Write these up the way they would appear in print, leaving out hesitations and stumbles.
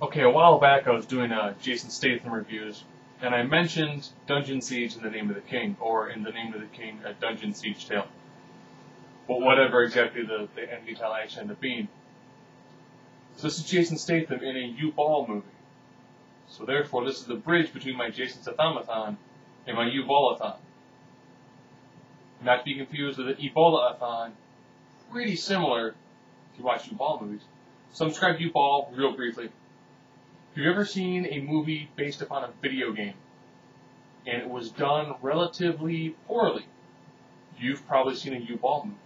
Okay, a while back I was doing Jason Statham reviews, and I mentioned Dungeon Siege in the Name of the King, or in the Name of the King, a Dungeon Siege Tale. But whatever exactly the entity title actually ended up being. So this is Jason Statham in a U-Ball movie. So therefore, this is the bridge between my Jason Statham-athon and my U-Boll-athon. Not to be confused with an Ebola-athon, pretty similar if you watch U-Ball movies. So I'm describing U-Ball real briefly. Have you ever seen a movie based upon a video game, and it was done relatively poorly? You've probably seen a U-Ball movie.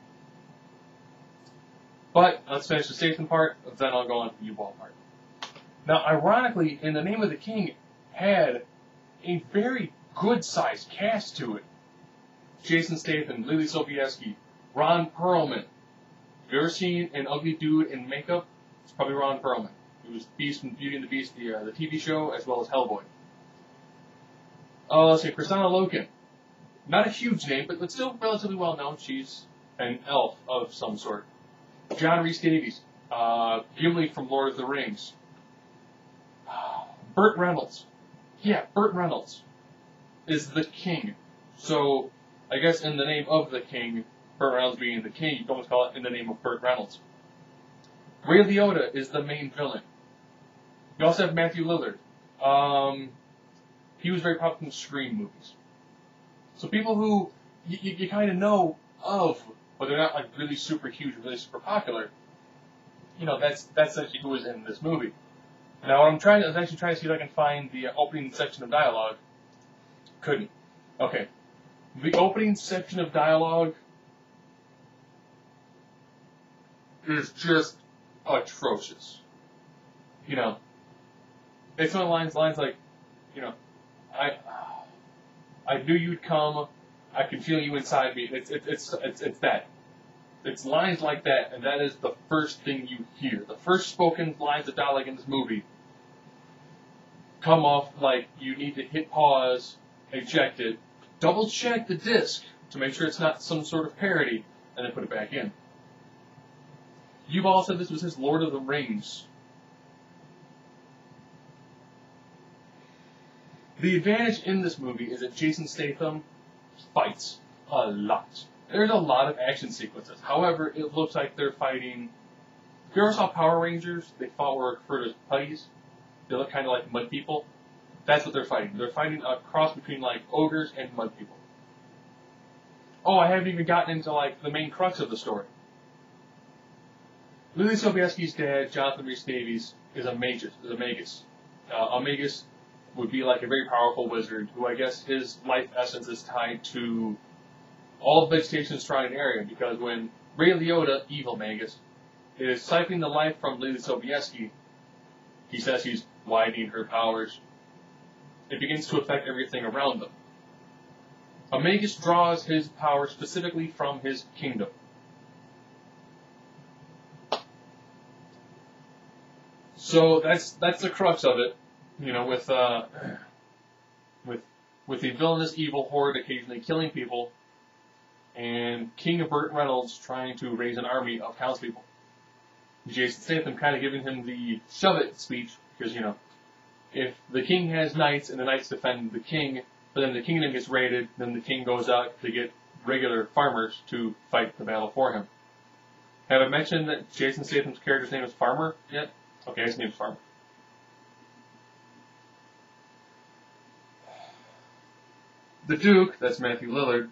But let's finish the Statham part, then I'll go on to the U-Ball part. Now, ironically, In the Name of the King had a very good-sized cast to it. Jason Statham, Lily Sobieski, Ron Perlman. Have you ever seen an ugly dude in makeup? It's probably Ron Perlman. He was Beast from Beauty and the Beast, the TV show, as well as Hellboy. Let's see, Kristanna Loken. Not a huge name, but still relatively well known. She's an elf of some sort. John Rhys Davies. Gimli from Lord of the Rings. Burt Reynolds. Yeah, Burt Reynolds is the king. So, I guess in the name of the king, Burt Reynolds being the king, you can almost call it in the name of Burt Reynolds. Ray Liotta is the main villain. You also have Matthew Lillard. He was very popular in Scream movies. So people who you kind of know of, but they're not like really super huge, really super popular. You know, that's actually who was in this movie. Now, what I was actually trying to see if I can find the opening section of dialogue. Couldn't. Okay. The opening section of dialogue is just atrocious. You know, it's one of lines like, you know, I knew you'd come. I can feel you inside me. It's that. It's lines like that, and that is the first thing you hear. The first spoken lines of dialogue in this movie come off like you need to hit pause, eject it, double check the disc to make sure it's not some sort of parody, and then put it back in. You've all said this was his Lord of the Rings. The advantage in this movie is that Jason Statham fights a lot. There's a lot of action sequences. However, it looks like they're fighting. If you ever saw Power Rangers, they fought were referred as putties. They look kind of like mud people. That's what they're fighting. They're fighting a cross between like ogres and mud people. Oh, I haven't even gotten into like the main crux of the story. Lily Sobieski's dad, Jonathan Rhys Davies, is a magus. A magus would be like a very powerful wizard who I guess his life essence is tied to all the vegetation surrounding the area, because when Ray Liotta, evil magus, is siphoning the life from Lily Sobieski, he says he's widening her powers. It begins to affect everything around them. A magus draws his power specifically from his kingdom. So that's the crux of it, you know, with the villainous evil horde occasionally killing people, and King Burt Reynolds trying to raise an army of townspeople. Jason Statham kind of giving him the shove it speech, because, you know, if the king has knights and the knights defend the king, but then the kingdom gets raided, then the king goes out to get regular farmers to fight the battle for him. Have I mentioned that Jason Statham's character's name is Farmer yet? Okay, his name's Farmer. The Duke, that's Matthew Lillard,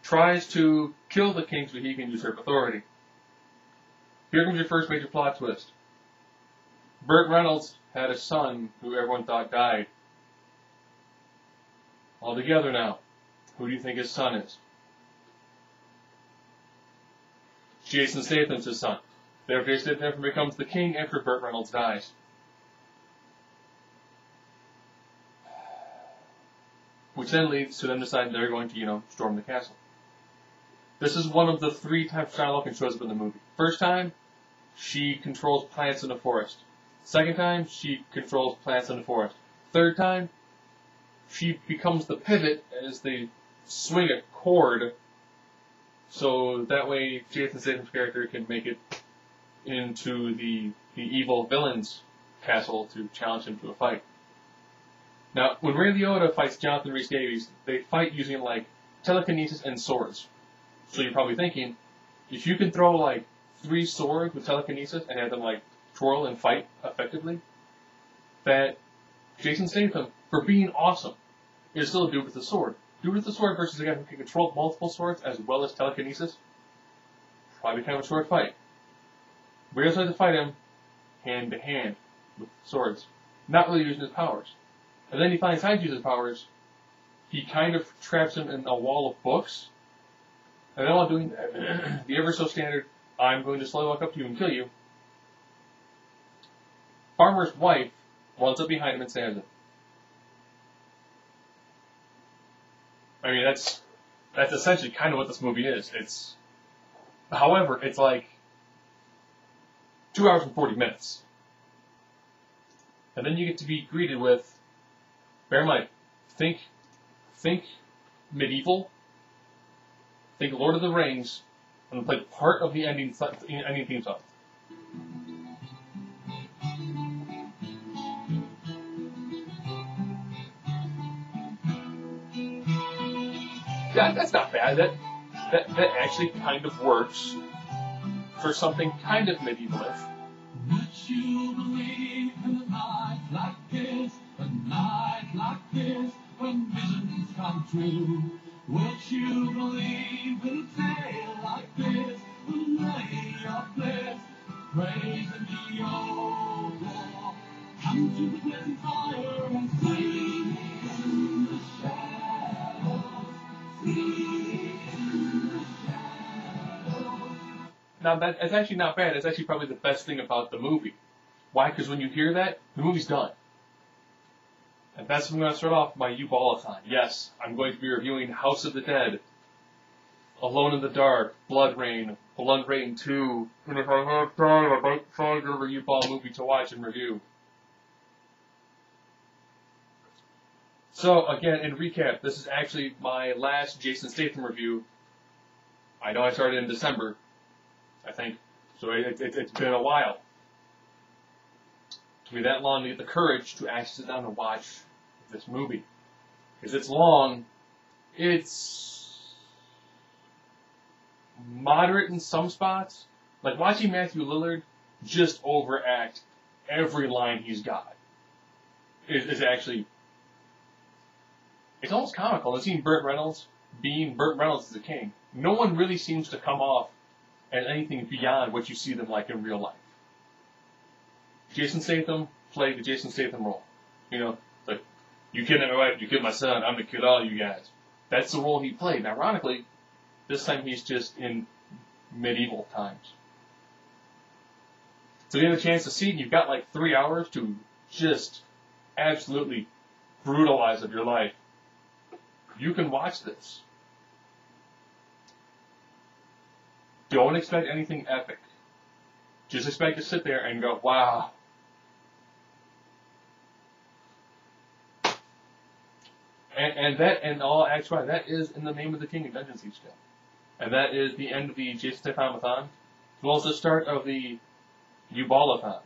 tries to kill the king so he can usurp authority. Here comes your first major plot twist. Burt Reynolds had a son who everyone thought died. All together now. Who do you think his son is? Jason Statham's his son. Therefore, Jason Statham becomes the king after Burt Reynolds dies. Which then leads to them deciding they're going to, you know, storm the castle. This is one of the 3 times Kristanna Loken shows up in the movie. First time, she controls plants in the forest. Second time, she controls plants in the forest. Third time, she becomes the pivot as they swing a cord, so that way Jason Statham's character can make it into the evil villain's castle to challenge him to a fight. Now, when Ray Liotta fights Jonathan Rhys Davies, they fight using, like, telekinesis and swords. So you're probably thinking, if you can throw, like, 3 swords with telekinesis and have them, like, twirl and fight effectively, that Jason Statham, for being awesome, is still a dude with a sword. Dude with a sword versus a guy who can control multiple swords as well as telekinesis, probably kind of a short fight. We also have to fight him hand to hand with swords, not really using his powers. And then he finally tries to use his powers. He kind of traps him in a wall of books. And then while doing that, the ever so standard, I'm going to slowly walk up to you and kill you, Farmer's wife runs up behind him and stabs him. I mean, that's essentially kind of what this movie is. However, it's like 2 hours and 40 minutes. And then you get to be greeted with, bear in mind, think medieval, think Lord of the Rings, and play part of the ending theme song. Yeah, that's not bad. That actually kind of works for something kind of medieval-ish. Would you believe in a night like this? A night like this, when visions come true. Would you believe in a tale like this? When lay your bliss, praise in the old war. Come to the blazing fire and sing in the shadows. Sing in the shadows. Now, that's actually not bad. It's actually probably the best thing about the movie. Why? Because when you hear that, the movie's done. And that's when I'm going to start off my Boll-athon. Yes, I'm going to be reviewing House of the Dead, Alone in the Dark, Blood Rain 2, and if I have time, I might find a Boll movie to watch and review. So, again, in recap, this is actually my last Jason Statham review. I know I started in December, I think, so it's been a while. It took me that long to get the courage to actually sit down and watch this movie. Because it's long, it's moderate in some spots. Like watching Matthew Lillard just overact every line he's got is actually, it's almost comical. And seeing Burt Reynolds being Burt Reynolds as a king, no one really seems to come off as anything beyond what you see them like in real life. Jason Statham played the Jason Statham role. You know, like, you kidnapped my wife, you killed my son, I'm gonna kill all you guys. That's the role he played. And ironically, this time he's just in medieval times. So you have a chance to see it, and you've got like 3 hours to just absolutely brutalize of your life. You can watch this. Don't expect anything epic. Just expect to sit there and go, wow. And that, in all actuality, that is in the name of the King of Dungeons each day. And that is the end of the Statham-athon, as well as the start of the Boll-athon.